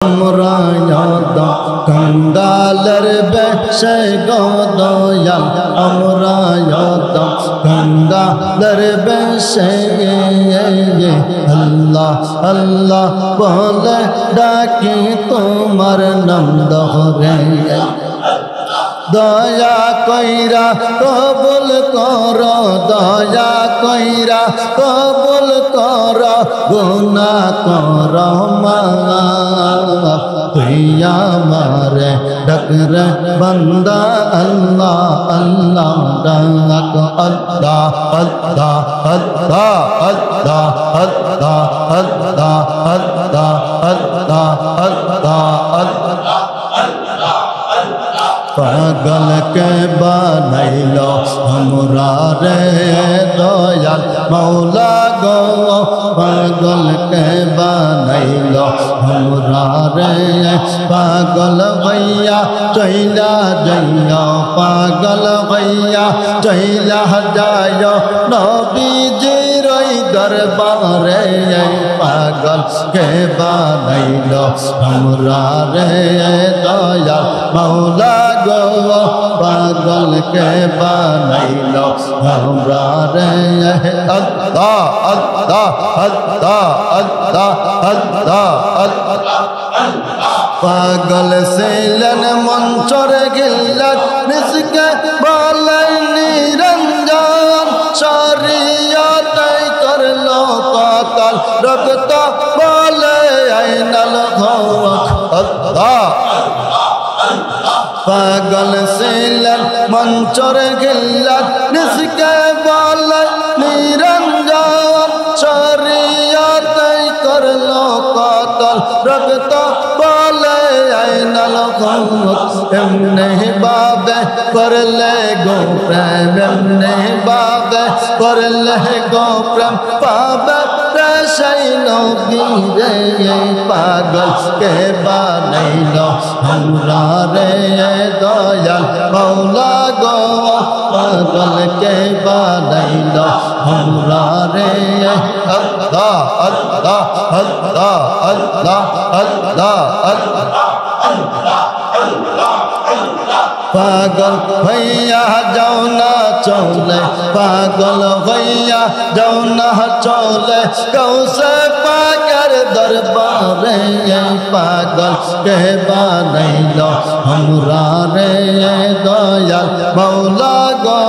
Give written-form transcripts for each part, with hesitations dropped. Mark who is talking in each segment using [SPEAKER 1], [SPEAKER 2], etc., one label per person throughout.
[SPEAKER 1] আমরায়াদা কঙ্গালের বেশে গদয়াল আমরায়াদা কঙ্গালের বেশে আল্লাহ আল্লাহ বলে ডাকি তোমার নাম ধরে দয়া কইরা কবুল কর দয়া কইরা কবুল কর গুনাহ কর মাফ তুই আমারে ডাকরে বান্দা আল্লাহ আল্লাহ ডাক আল্লাহ আল্লাহ আল্লাহ আল্লাহ আল্লাহ আল্লাহ আল্লাহ আল্লাহ আল্লাহ আল্লাহ पागल के बनैलो हमरा रे दयाल मौला गो पागल के बनैलो हमरा रे पागल भैया चैला जइयो पागल भैया चैला जायो नबी जी रोई दरबारे पागल के बनैलो हमरा रे दयाल मौला पागल के बनैलो हमरा रे अल्लाह अल्लाह अल्लाह अल्लाह अल्लाह अल्लाह पागल से लन मंचर गिल्लत निसके बोले निरंजन शरीयत कर लो कातल रखता बोले ऐनल घोख अल्लाह पागल से लन मंचर गिल्लत निसके बोले निरंजन शरीयत कर लो कातल रखता बोले ऐनल घोख एमने बाबे कर ले गो प्रेम एमने बाबे कर ले गो प्रेम पाबे रशैनो गिरे पागल के बनैलो हमरा रे दयाल मौला गो पागल के बनैलो हमरा रे अल्लाह अल्लाह अल्लाह अल्लाह अल्लाह अल्लाह पागल भैया जाओ ना चले पागल भैया जाओ ना चले गौ से पाकर दरबारे पागल के बनैलो हमरा रे दयाल मौला गो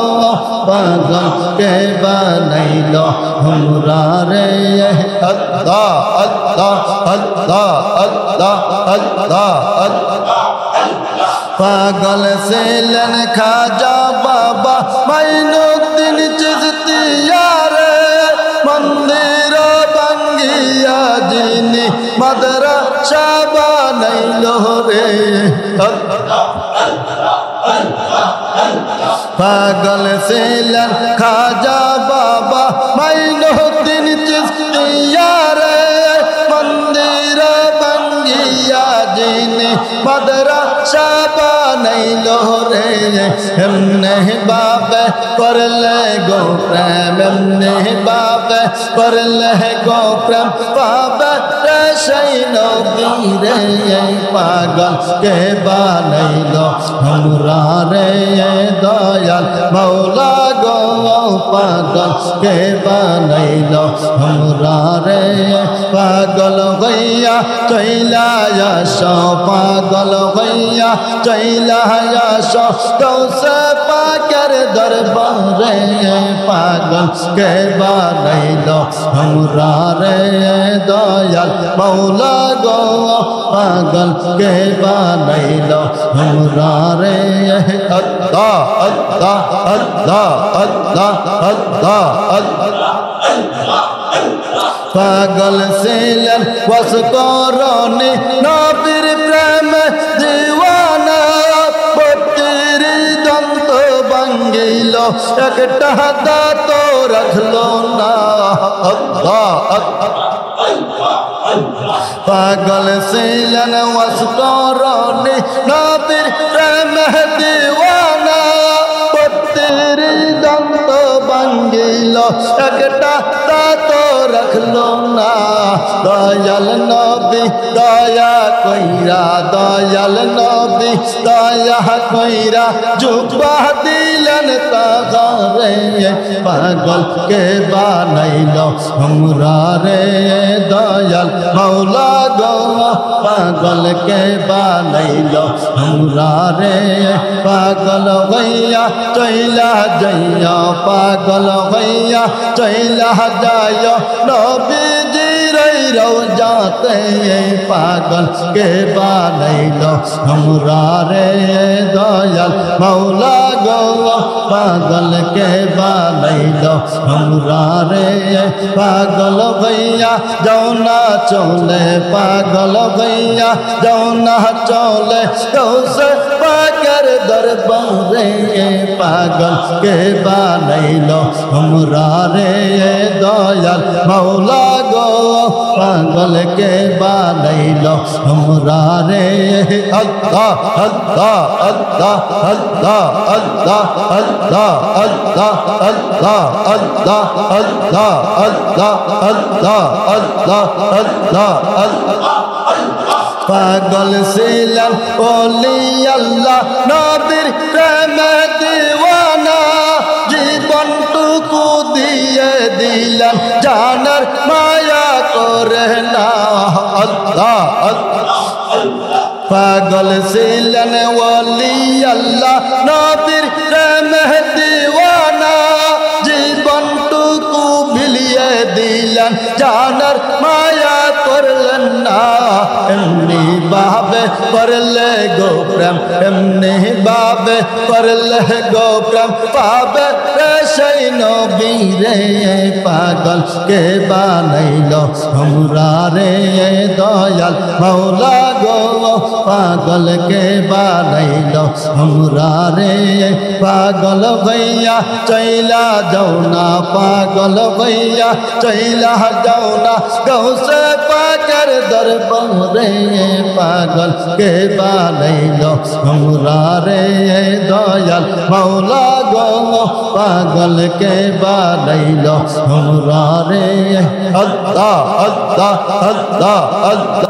[SPEAKER 1] पागल के बनैलो हमरा रे अल्लाह अल्लाह अल्लाह अल्लाह अल्लाह अल्लाह पागल से लन खाजा बाबा माइनुद्दीन चिश्तिया रे मंदिर बंगिया जिनी मदरसा बनैलो रे पागल से लन खाजा बाबा माइनुद्दीन चिश्तिया रे मंदिर बंगिया जिनी मदरसा बनैलो रे हमने बाबे कर ले गो प्रेम हमने बाबे कर ले गो प्रेम बाबे रशैनो गिरे पागल के बनैलो हमरा रे दयाल मौला गो पागल के बनैलो हमरा रे पागल भैया चैला सो पागल भैया चैला सो गौ से पाकर दरबारे पागल के बनैलो हमरा रे दयाल मौला गो पागल के बनैलो हमरा रे अल्लाह अल्लाह अल्लाह अल्लाह अल्लाह अल्लाह पागल से लन वस करनी नबीर प्रेम दीवाना तेरी दंत बंगिलो एकटा दात रखलो ना अल्लाह पागल से लन वस करनी नबीर प्रेम दीवाना तेरी दंत बंगिलो एकटा दात রাখলো না দয়াল নবী দয়া কইরা দয়াল নবী দয়া কইরা জুব্বা দিলেন তাগারে পাগল কে বানাইলো हमरा रे दयाल मौला गो पागल के बानैलो हमरा रे पागल भैया चैला जइया पागल भैया चैला जायो नबीजी रौजाते पागल के बानैलो हमरा रे दयाल मौला गो पागल के बानैलो हमरा रे पागल भैया जौना चले पागल भैया जौना चले गौसे पाकर दरबारे पागल के बानैलो हमरा रे दयाल मौला गो पागल के बानैलो हमरा रे अल्लाह अल्लाह अल्लाह अल्लाह अल्लाह अल्लाह अल्लाह अल्लाह अल्लाह अल्लाह अल्लाह अल्लाह अल्लाह अल्लाह अल्लाह पागल ছিলেন ওলি আল্লাহ নবীর প্রেমে দিওয়ানা জীবনটুকু দিয়ে দিলেন জানার মায়া করে না আল্লাহ আল্লাহ পাগল ছিলেন ওলি আল্লাহ নবীর প্রেমে দিওয়ানা জীবনটুকু বিলিয়ে দিলেন জানার মায়া করলেন না এমনি ভাবে করলে গো প্রেম এমনি ভাবে করলে গো প্রেম পাবে সেই নবী রে পাগল কে বানাইলো हमरा রে দয়াল মৌলা গো পাগল কে বানাইলো हमरा রে পাগল भैया चैला जाऊना पागल भैया चैला जाऊना गौसे पाकर दरबारे पागल के बानैलो हमरा रे दयाल मौला गो पागल के बानैलो हमरा रे अल्लाह अल्लाह अल्लाह अल्लाह